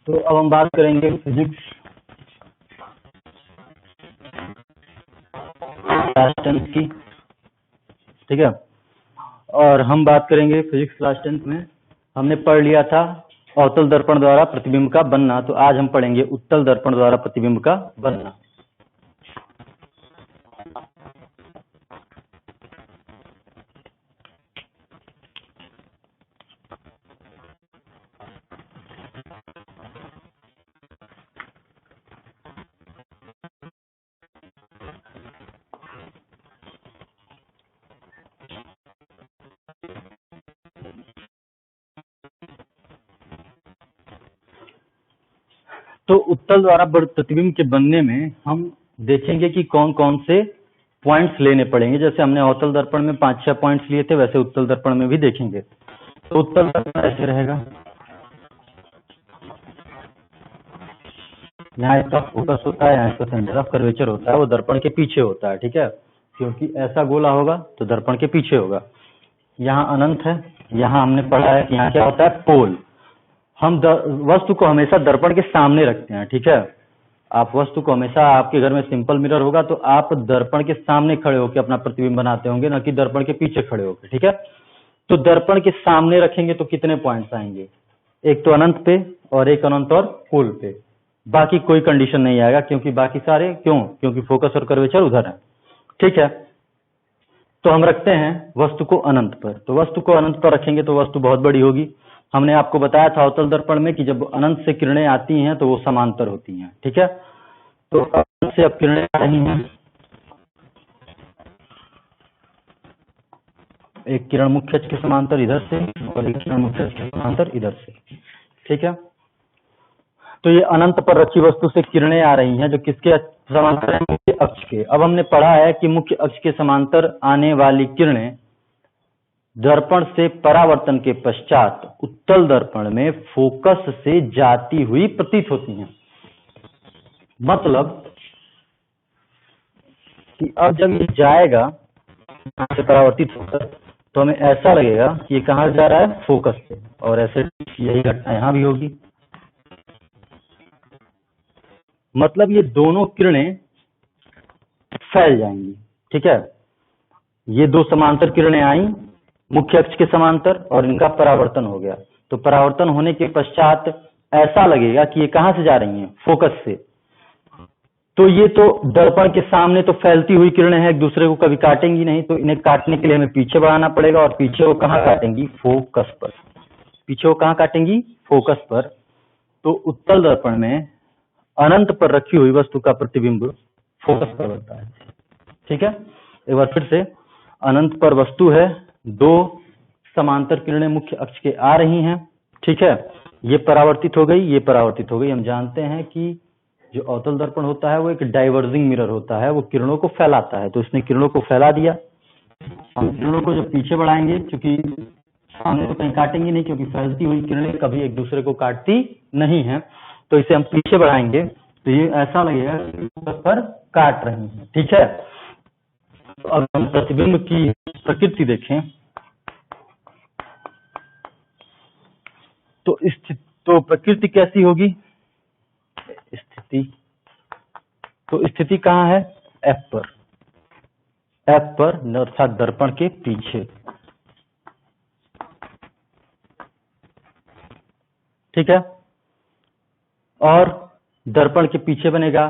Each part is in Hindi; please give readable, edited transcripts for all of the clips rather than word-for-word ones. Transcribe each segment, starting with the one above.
तो अब हम बात करेंगे फिजिक्स क्लास 10 की, ठीक है। और हम बात करेंगे फिजिक्स क्लास 10 में हमने पढ़ लिया था अवतल दर्पण द्वारा प्रतिबिंब का बनना, तो आज हम पढ़ेंगे उत्तल दर्पण द्वारा प्रतिबिंब का बनना। तो उत्तल द्वारा प्रतिबिंब के बनने में हम देखेंगे कि कौन कौन से पॉइंट्स लेने पड़ेंगे। जैसे हमने अवतल दर्पण में 5-6 पॉइंट्स लिए थे, वैसे उत्तल दर्पण में भी देखेंगे। तो उत्तल दर्पण ऐसे रहेगा, यहाँ इसका फोकस होता है, यहाँ इसका सेंटर ऑफ कर्वेचर होता है, वो दर्पण के पीछे होता है, ठीक है। क्योंकि ऐसा गोला होगा तो दर्पण के पीछे होगा। यहाँ अनंत है, यहाँ हमने पढ़ा है कि यहाँ क्या होता है, पोल। हम वस्तु को हमेशा दर्पण के सामने रखते हैं, ठीक है। आप वस्तु को हमेशा, आपके घर में सिंपल मिरर होगा तो आप दर्पण के सामने खड़े होकर अपना प्रतिबिंब बनाते होंगे, ना कि दर्पण के पीछे खड़े होकर, ठीक है। तो दर्पण के सामने रखेंगे तो कितने पॉइंट्स आएंगे, एक तो अनंत पे और एक अनंत और पोल पे। बाकी कोई कंडीशन नहीं आएगा, क्योंकि बाकी सारे क्योंकि फोकस और कर्वेचर उधर है, ठीक है। तो हम रखते हैं वस्तु को अनंत पर। तो वस्तु को अनंत पर रखेंगे तो वस्तु बहुत बड़ी होगी। हमने आपको बताया था अवतल दर्पण में कि जब अनंत से किरणें आती हैं तो वो समांतर होती हैं, ठीक है। तो अनंत से अब किरणें आ रही हैं, एक किरण मुख्य अक्ष के समांतर इधर से और एक किरण मुख्य अक्ष के समांतर इधर से, ठीक है। तो ये अनंत पर रखी वस्तु से किरणें आ रही हैं जो किसके समांतर है, मुख्य अक्ष के। अब हमने पढ़ा है कि मुख्य अक्ष के समांतर आने वाली किरणें दर्पण से परावर्तन के पश्चात उत्तल दर्पण में फोकस से जाती हुई प्रतीत होती हैं। मतलब कि अब जब ये जाएगा से परावर्तित होकर तो हमें ऐसा लगेगा कि ये कहाँ जा रहा है, फोकस से। और ऐसे यही घटना यहाँ भी होगी। मतलब ये दोनों किरणें फैल जाएंगी, ठीक है। ये दो समांतर किरणें आई मुख्य अक्ष के समांतर और इनका परावर्तन हो गया। तो परावर्तन होने के पश्चात ऐसा लगेगा कि ये कहां से जा रही हैं, फोकस से। तो ये तो दर्पण के सामने तो फैलती हुई किरणें हैं, एक दूसरे को कभी काटेंगी नहीं, तो इन्हें काटने के लिए हमें पीछे बढ़ाना पड़ेगा। और पीछे वो कहाँ काटेंगी, फोकस पर। पीछे वो कहाँ काटेंगी, फोकस पर। तो उत्तल दर्पण में अनंत पर रखी हुई वस्तु का प्रतिबिंब फोकस पर बनता है, ठीक है। एक बार फिर से, अनंत पर वस्तु है, दो समांतर किरणें मुख्य अक्ष के आ रही हैं, ठीक है। ये परावर्तित हो गई, ये परावर्तित हो गई। हम जानते हैं कि जो अवतल दर्पण होता है वो एक डाइवर्जिंग मिरर होता है, वो किरणों को फैलाता है। तो इसने किरणों को फैला दिया। हम किरणों को जब पीछे बढ़ाएंगे, क्योंकि सामने तो कहीं काटेंगे नहीं, क्योंकि फैलती हुई किरणें कभी एक दूसरे को काटती नहीं है, तो इसे हम पीछे बढ़ाएंगे तो ये ऐसा लगेगा कि पर काट रही है, ठीक है। तो अब हम प्रतिबिंब की प्रकृति देखें तो प्रकृति कैसी होगी, स्थिति। तो स्थिति कहाँ है, एफ पर, एफ पर अर्थात दर्पण के पीछे, ठीक है। और दर्पण के पीछे बनेगा।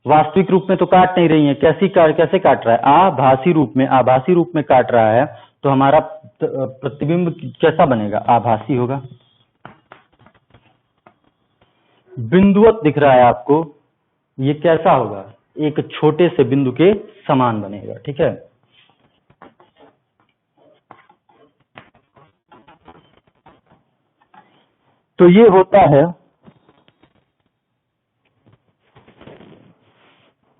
वास्तविक रूप में तो काट नहीं रही है, कैसे काट रहा है, आभासी रूप में काट रहा है। तो हमारा प्रतिबिंब कैसा बनेगा, आभासी होगा। बिंदुवत दिख रहा है आपको, ये कैसा होगा, एक छोटे से बिंदु के समान बनेगा, ठीक है। तो ये होता है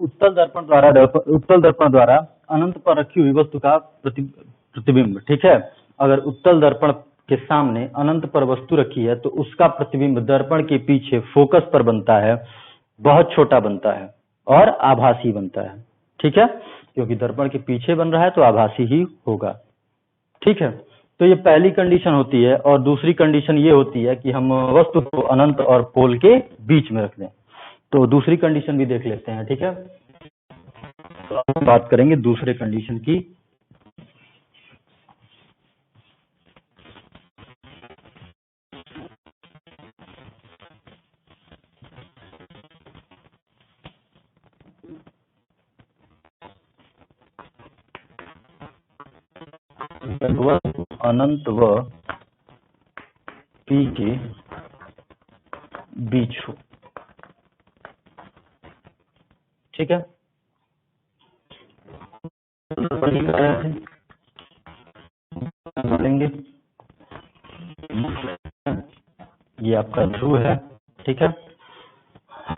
उत्तल दर्पण द्वारा अनंत पर रखी हुई वस्तु का प्रतिबिंब, ठीक है। अगर उत्तल दर्पण के सामने अनंत पर वस्तु रखी है तो उसका प्रतिबिंब दर्पण के पीछे फोकस पर बनता है, बहुत छोटा बनता है और आभासी बनता है, ठीक है। क्योंकि दर्पण के पीछे बन रहा है तो आभासी ही होगा, ठीक है। तो ये पहली कंडीशन होती है, और दूसरी कंडीशन ये होती है कि हम वस्तु को अनंत और पोल के बीच में रख दें। तो दूसरी कंडीशन भी देख लेते हैं, ठीक है। तो अब बात करेंगे दूसरे कंडीशन की। वस्तु अनंत व P के बीच हो, ठीक है। लेंगे ये आपका ध्रुव है, ठीक है।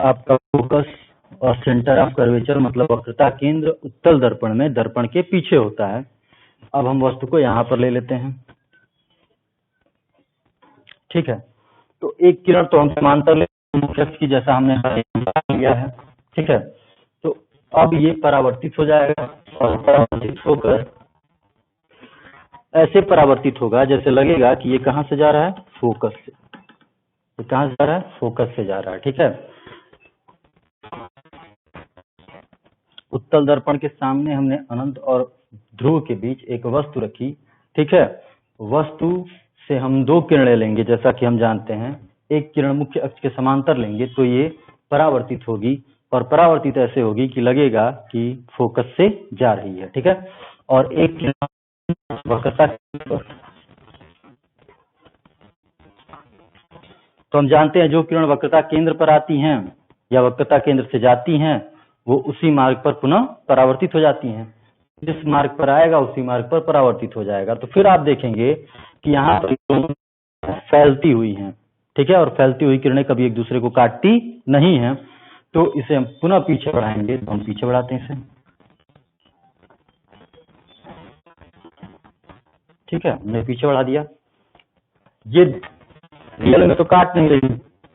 आपका फोकस और सेंटर ऑफ कर्वेचर मतलब वक्रता केंद्र उत्तल दर्पण में दर्पण के पीछे होता है। अब हम वस्तु को यहाँ पर ले लेते हैं, ठीक है। तो एक किरण तो हम समांतर ले मुख्य अक्ष की, जैसा हमने लिया है, ठीक है। तो अब ये परावर्तित हो जाएगा और परावर्तित होकर ऐसे परावर्तित होगा जैसे लगेगा कि ये कहाँ से जा रहा है, फोकस से। ये कहाँ से जा रहा है, फोकस से जा रहा है, ठीक है। उत्तल दर्पण के सामने हमने अनंत और ध्रुव के बीच एक वस्तु रखी, ठीक है। वस्तु से हम दो किरणें लेंगे, जैसा कि हम जानते हैं। एक किरण मुख्य अक्ष के समांतर लेंगे तो ये परावर्तित होगी, और परावर्तित ऐसे होगी कि लगेगा कि फोकस से जा रही है, ठीक है। और एक किरण वक्रता, तो हम जानते हैं जो किरण वक्रता केंद्र पर आती हैं या वक्रता केंद्र से जाती हैं वो उसी मार्ग पर पुनः परावर्तित हो जाती हैं। जिस मार्ग पर आएगा उसी मार्ग पर परावर्तित हो जाएगा। तो फिर आप देखेंगे कि यहाँ पर फैलती हुई हैं, ठीक है। और फैलती हुई किरणें कभी एक दूसरे को काटती नहीं है। तो इसे हम पुनः पीछे बढ़ाएंगे, तो हम पीछे बढ़ाते हैं इसे, ठीक है। हमने पीछे बढ़ा दिया। ये रियल में तो काट नहीं रही,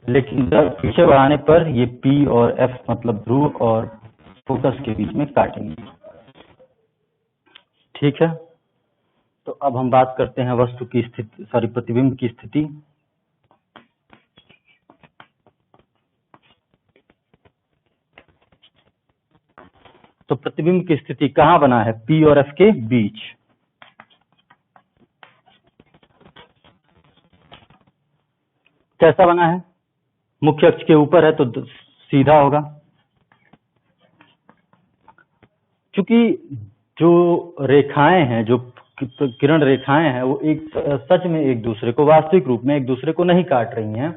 लेकिन पीछे बढ़ाने पर ये P और F मतलब ध्रुव और फोकस के बीच में काटेंगे, ठीक है। तो अब हम बात करते हैं वस्तु की स्थिति, सॉरी प्रतिबिंब की स्थिति। तो प्रतिबिंब की स्थिति कहाँ बना है, P और F के बीच। कैसा बना है, मुख्य अक्ष के ऊपर है तो सीधा होगा, क्योंकि जो रेखाएं हैं, जो किरण रेखाएं हैं, वो एक सच में एक दूसरे को, वास्तविक रूप में एक दूसरे को नहीं काट रही हैं,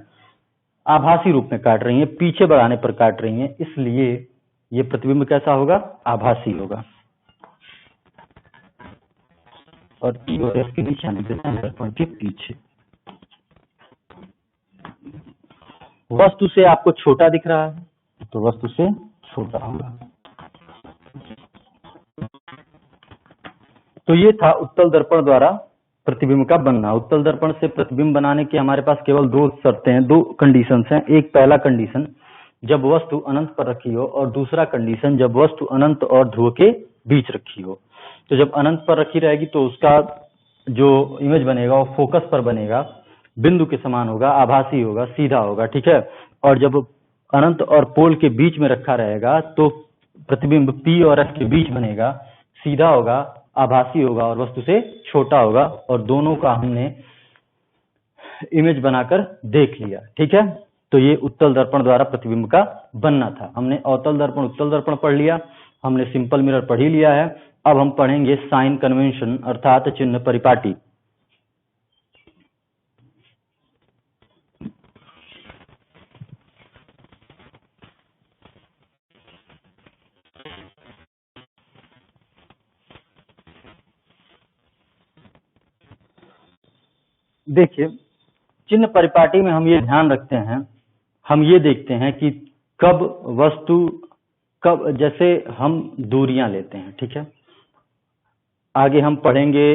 आभासी रूप में काट रही हैं, पीछे बढ़ाने पर काट रही हैं। इसलिए ये प्रतिबिंब कैसा होगा, आभासी होगा। और P और F के बीच दर्पण के पीछे। वस्तु से आपको छोटा दिख रहा है तो वस्तु से छोटा होगा। तो ये था उत्तल दर्पण द्वारा प्रतिबिंब का बनना। उत्तल दर्पण से प्रतिबिंब बनाने के हमारे पास केवल दो शर्तें हैं, दो कंडीशंस हैं। एक पहला कंडीशन जब वस्तु अनंत पर रखी हो, और दूसरा कंडीशन जब वस्तु अनंत और ध्रुव के बीच रखी हो। तो जब अनंत पर रखी रहेगी तो उसका जो इमेज बनेगा वो फोकस पर बनेगा, बिंदु के समान होगा, आभासी होगा, सीधा होगा, ठीक है। और जब अनंत और पोल के बीच में रखा रहेगा तो प्रतिबिंब P और F के बीच बनेगा, सीधा होगा, आभासी होगा और वस्तु से छोटा होगा। और दोनों का हमने इमेज बनाकर देख लिया, ठीक है। तो ये उत्तल दर्पण द्वारा प्रतिबिंब का बनना था। हमने अवतल दर्पण, उत्तल दर्पण पढ़ लिया, हमने सिंपल मिरर पढ़ ही लिया है। अब हम पढ़ेंगे साइन कन्वेंशन अर्थात चिन्ह परिपाटी। देखिए, चिन्ह परिपाटी में हम ये ध्यान रखते हैं, हम ये देखते हैं कि कब वस्तु, कब, जैसे हम दूरियां लेते हैं, ठीक है। आगे हम पढ़ेंगे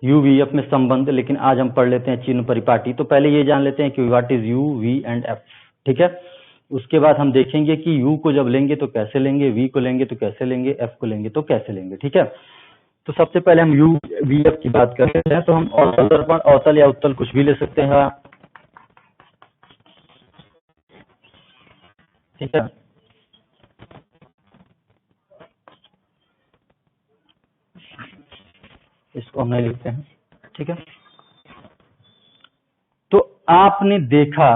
u v f में संबंध, लेकिन आज हम पढ़ लेते हैं चिन्ह परिपाटी। तो पहले ये जान लेते हैं कि what is u v and f, ठीक है। उसके बाद हम देखेंगे कि u को जब लेंगे तो कैसे लेंगे, v को लेंगे तो कैसे लेंगे, f को लेंगे तो कैसे लेंगे, ठीक है। तो सबसे पहले हम यू वी एफ की बात कर रहे हैं, तो हम अवतल दर्पण, अवतल या उत्तल कुछ भी ले सकते हैं, ठीक है। इसको हम नहीं लिखते हैं, ठीक है। तो आपने देखा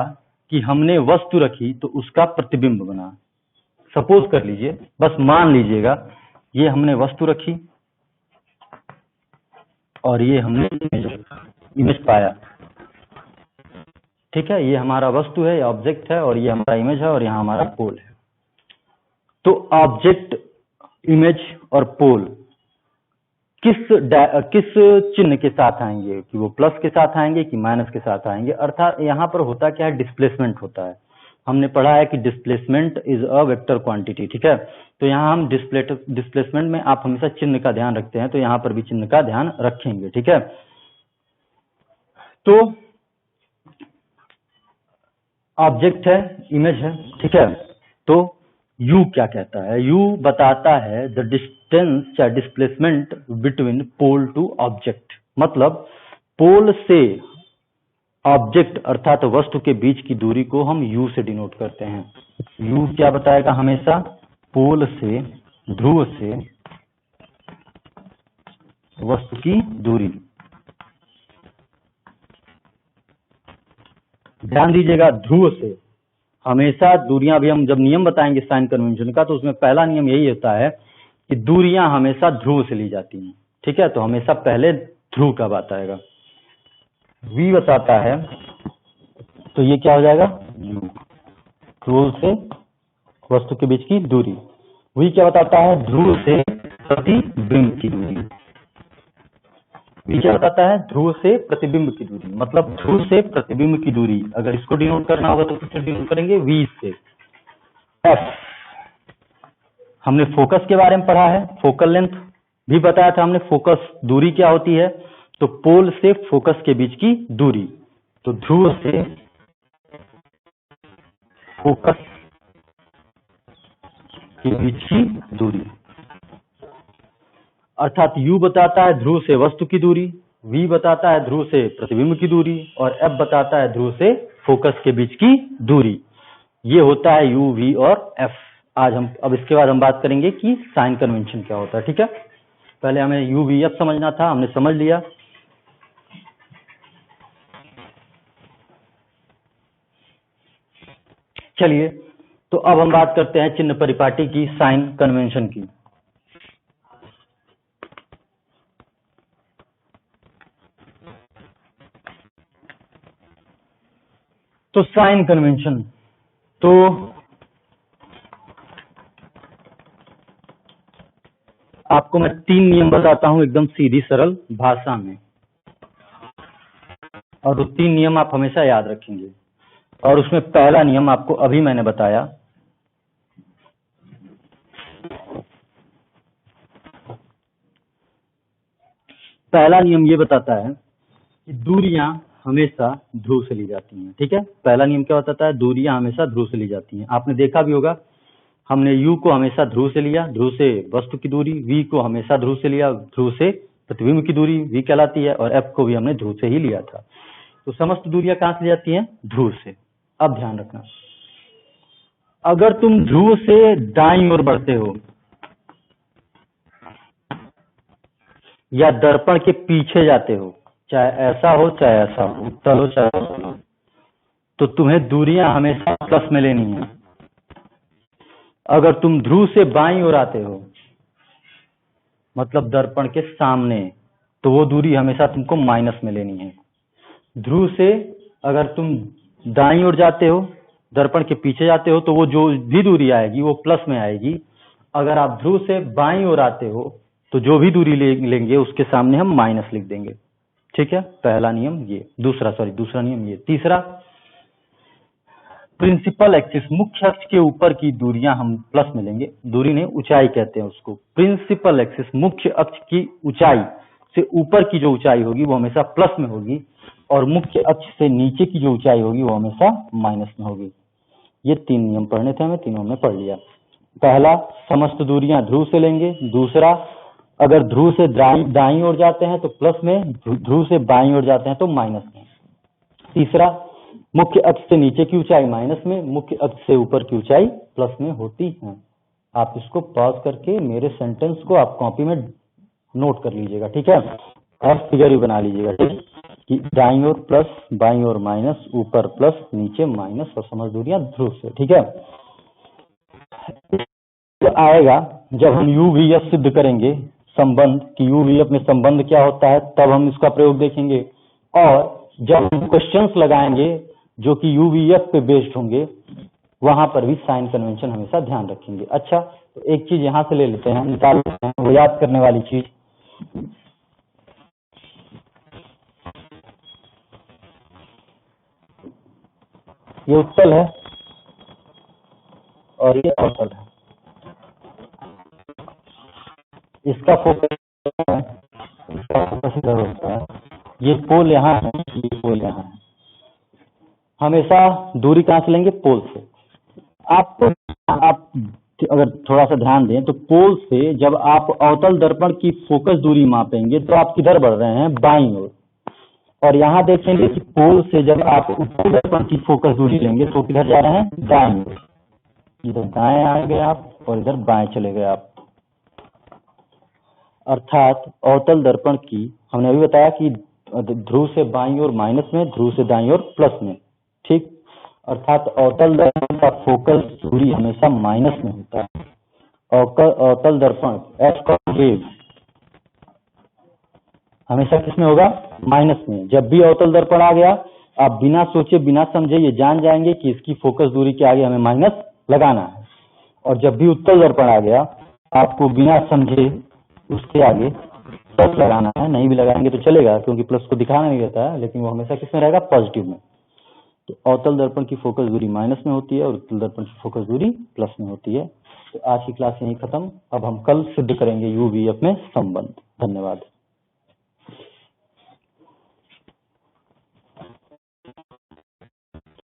कि हमने वस्तु रखी तो उसका प्रतिबिंब बना। सपोज कर लीजिए, बस मान लीजिएगा, ये हमने वस्तु रखी और ये हमने इमेज पाया, ठीक है। ये हमारा वस्तु है, ये ऑब्जेक्ट है, और ये हमारा इमेज है, और यहाँ हमारा पोल है। तो ऑब्जेक्ट, इमेज और पोल किस चिन्ह के साथ आएंगे, कि वो प्लस के साथ आएंगे कि माइनस के साथ आएंगे। अर्थात यहाँ पर होता क्या है, डिस्प्लेसमेंट होता है। हमने पढ़ा है कि displacement is a vector quantity, ठीक है। तो यहाँ हम डिस्प्लेसमेंट में आप हमेशा चिन्ह का ध्यान रखते हैं, तो यहाँ पर भी चिन्ह का ध्यान रखेंगे, ठीक है। तो ऑब्जेक्ट है, इमेज है, ठीक है। तो यू क्या कहता है, यू बताता है द डिस्टेंस या displacement between pole to object. मतलब पोल से ऑब्जेक्ट अर्थात वस्तु के बीच की दूरी को हम यू से डिनोट करते हैं। यू क्या बताएगा, हमेशा पोल से, ध्रुव से वस्तु की दूरी। ध्यान दीजिएगा, ध्रुव से हमेशा दूरियां, भी हम जब नियम बताएंगे साइन कन्वेंशन का, तो उसमें पहला नियम यही होता है कि दूरियां हमेशा ध्रुव से ली जाती हैं, ठीक है। तो हमेशा पहले ध्रुव का बात आएगा। वी बताता है, तो ये क्या हो जाएगा, ध्रुव से वस्तु के बीच की दूरी। वी क्या बताता है, ध्रुव से प्रतिबिंब की दूरी। वी क्या बताता है, ध्रुव से प्रतिबिंब की दूरी। मतलब ध्रुव से प्रतिबिंब की दूरी, अगर इसको डिनोट करना होगा तो किससे डिनोट करेंगे, वी से। एफ, हमने फोकस के बारे में पढ़ा है, फोकल लेंथ भी बताया था हमने। फोकस दूरी क्या होती है, तो पोल से फोकस के बीच की दूरी। तो ध्रुव से फोकस के बीच की दूरी, अर्थात यू बताता है ध्रुव से वस्तु की दूरी, वी बताता है ध्रुव से प्रतिबिंब की दूरी, और एफ बताता है ध्रुव से फोकस के बीच की दूरी। ये होता है यू, वी और एफ। आज हम, अब इसके बाद हम बात करेंगे कि साइन कन्वेंशन क्या होता है, ठीक है। पहले हमें यू, वी, एफ समझना था, हमने समझ लिया। चलिए, तो अब हम बात करते हैं चिन्ह परिपाटी की, साइन कन्वेंशन की। तो साइन कन्वेंशन, तो आपको मैं 3 नियम बताता हूं एकदम सीधी सरल भाषा में, और वो 3 नियम आप हमेशा याद रखेंगे। और उसमें पहला नियम आपको अभी मैंने बताया, पहला नियम ये बताता है कि दूरियां हमेशा ध्रुव से ली जाती हैं, ठीक है। पहला नियम क्या बताता है, दूरियां हमेशा ध्रुव से ली जाती हैं। आपने देखा भी होगा, हमने यू को हमेशा ध्रुव से लिया, ध्रुव से वस्तु की दूरी, वी को हमेशा ध्रुव से लिया, ध्रुव से प्रतिबिंब की दूरी वी कहलाती है, और एफ को भी हमने ध्रुव से ही लिया था। तो समस्त दूरियां कहां से ली जाती हैं, ध्रुव से। अब ध्यान रखना, अगर तुम ध्रुव से दाईं ओर बढ़ते हो या दर्पण के पीछे जाते हो, चाहे ऐसा हो चाहे ऐसा हो, उत्तल हो चाहे अवतल हो, तो तुम्हें दूरियां हमेशा प्लस में लेनी है। अगर तुम ध्रुव से बाईं ओर आते हो, मतलब दर्पण के सामने, तो वो दूरी हमेशा तुमको माइनस में लेनी है। ध्रुव से अगर तुम दाईं ओर जाते हो, दर्पण के पीछे जाते हो, तो वो जो भी दूरी आएगी वो प्लस में आएगी। अगर आप ध्रुव से बाईं ओर आते हो, तो जो भी दूरी लेंगे उसके सामने हम माइनस लिख देंगे, ठीक है। पहला नियम ये, दूसरा नियम ये। तीसरा, प्रिंसिपल एक्सिस, मुख्य अक्ष के ऊपर की दूरियां हम प्लस में लेंगे। दूरी नहीं, ऊंचाई कहते हैं उसको। प्रिंसिपल एक्सिस, मुख्य अक्ष की ऊंचाई से ऊपर की जो ऊंचाई होगी वो हमेशा प्लस में होगी, और मुख्य अक्ष से नीचे की जो ऊंचाई होगी वो हमेशा माइनस में होगी। ये 3 नियम पढ़ने थे, हमें तीनों में पढ़ लिया। पहला, समस्त दूरियां ध्रुव से लेंगे। दूसरा, अगर ध्रुव से दाईं ओर जाते हैं तो प्लस में, ध्रुव से बाईं ओर जाते हैं तो माइनस में। तीसरा, मुख्य अक्ष से नीचे की ऊंचाई माइनस में, मुख्य अक्ष से ऊपर की ऊंचाई प्लस में होती है। आप इसको पॉज करके मेरे सेंटेंस को आप कॉपी में नोट कर लीजिएगा, ठीक है, और फिगर भी बना लीजिएगा, ठीक, कि दाईं ओर प्लस, बाईं ओर माइनस, ऊपर प्लस, नीचे माइनस और समझ दूरियां ध्रुव से, ठीक है। तो आएगा जब हम UVF सिद्ध करेंगे संबंध कि UVF में संबंध क्या होता है, तब हम इसका प्रयोग देखेंगे। और जब हम क्वेश्चंस लगाएंगे जो कि UVF पे बेस्ड होंगे, वहां पर भी साइन कन्वेंशन हमेशा ध्यान रखेंगे। अच्छा, तो एक चीज यहां से ले लेते हैं, निकाल लेते हैं, वो याद करने वाली चीज। ये उत्तल है और ये अवतल है। इसका फोकस इधर होता है, ये पोल यहाँ है, ये पोल यहाँ है। हमेशा दूरी कहाँ से लेंगे? पोल से। आप अगर थोड़ा सा ध्यान दें तो पोल से जब आप अवतल दर्पण की फोकस दूरी मापेंगे तो आप किधर बढ़ रहे हैं? बाईं ओर। और यहाँ देखेंगे कि पोल से जब आप उत्तल दर्पण की फोकस दूरी लेंगे तो किधर जा रहे हैं? दाईं ओर। इधर दाएं आ गए आप और इधर बाएं चले गए आप। अर्थात अवतल दर्पण की हमने अभी बताया कि ध्रुव से बाईं ओर माइनस में, ध्रुव से दाईं ओर प्लस में, ठीक। अर्थात अवतल दर्पण का फोकस दूरी हमेशा माइनस में होता है। अवतल दर्पण एफ का वेव हमेशा किसमें होगा? माइनस में। जब भी अवतल दर्पण आ गया, आप बिना सोचे बिना समझे ये जान जाएंगे कि इसकी फोकस दूरी के आगे हमें माइनस लगाना है। और जब भी उत्तल दर्पण आ गया, आपको बिना समझे उसके आगे प्लस लगाना है। नहीं भी लगाएंगे तो चलेगा, क्योंकि प्लस को दिखाना नहीं रहता है, लेकिन वो हमेशा किसमें रहेगा? पॉजिटिव में। तो अवतल दर्पण की फोकस दूरी माइनस में होती है और उत्तल दर्पण की फोकस दूरी प्लस में होती है। तो आज की क्लास यहीं खत्म। अब हम कल सिद्ध करेंगे UVF में संबंध। धन्यवाद।